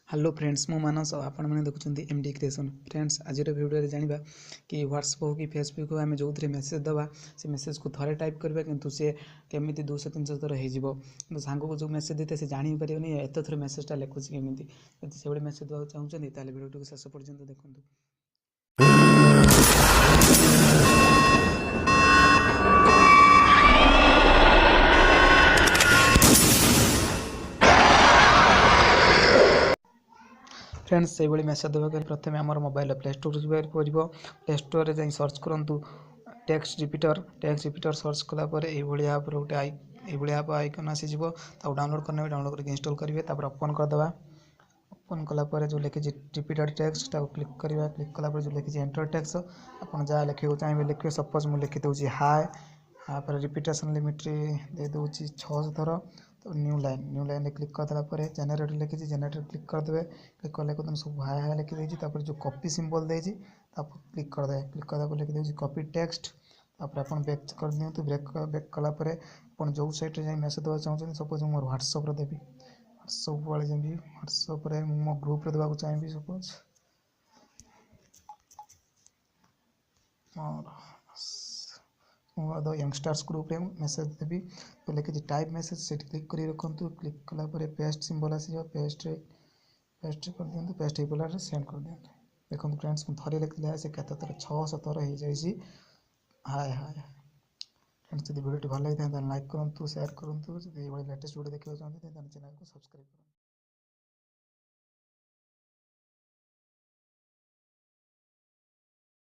Hello friends मो मानस आपण मैंने देखुं एमडी क्रिएशन फ्रेंड्स आज भिडियो जाना कि व्हाट्सएप हो कि फेसबुक हो आम जो मेसेज दवा से मेसेज को थे टाइप करवा किंतु सी केमी 200-300 थर हो सांग को जो मेसेज देते से जापर एत थर मेसेजटा लिखुची केमी यदि से मेसेज देवा चाहते हैं भिडियो शेष पर्यंत देखूँ। फ्रेंड्स से मेसेज देवा प्रथम आम मोबाइल प्ले स्टोर पड़ो प्ले स्टोर जा सर्च करूँ टेक्स्ट रिपीटर सर्च कलापर ये आप गोटे ये आप आइकन आसीज डाउनलोड करने डाउनलोड करके इंस्टॉल करेंगे ओपन करदे ओपन कलापर जो लिखी रिपीटेड टेक्स्ट क्लिक करवा क्लिक कलापर जो लिखी एंटर टेक्स्ट आप जहाँ लिखा चाहिए लिखे सपोज मुझे लिखी दूसरी हाय पर रिपीटेशन लिमिट दे दूसरी 600 थर तो न्यू लाइन क्लिक करदेला जेनेरेटर लिखी जेनेरेटर क्लिक करदे क्लिक कले तुम सब हाय हाय लिखी देती जो कॉपी सिंबल देती क्लिक करदे क्लिक करदा लिखी दूसरी कॉपी टेक्स्ट तापर आप बैक कर दिंतु बैक कलापर आप जो साइट जाए मेसेज देवा चाहते सपोज मोर व्हाट्सएप देवी व्हाट्सएप वाले जमी व्हाट्सएप मो ग्रुप देवा चाहिए सपोज मोर यंगस्टर्स ग्रुप रे मेसेज देवी तो लिखी टाइप मेसेज से क्लिक कर रखु क्लिक कलापर पेस्ट सिंबल आस पेस्ट कर दिंतु पेस्ट हो गला सेंड कर दिंतु देखो फ्रेंड्स थे लिखी से केत थर 600 थर हो जाए हाय हाय फ्रेंड्स यदि वीडियो भल लगी था लाइक करूँ शेयर करूँ लेटेस्ट वीडियो देखा चाहते हैं चैनल को सब्सक्राइब करूँ।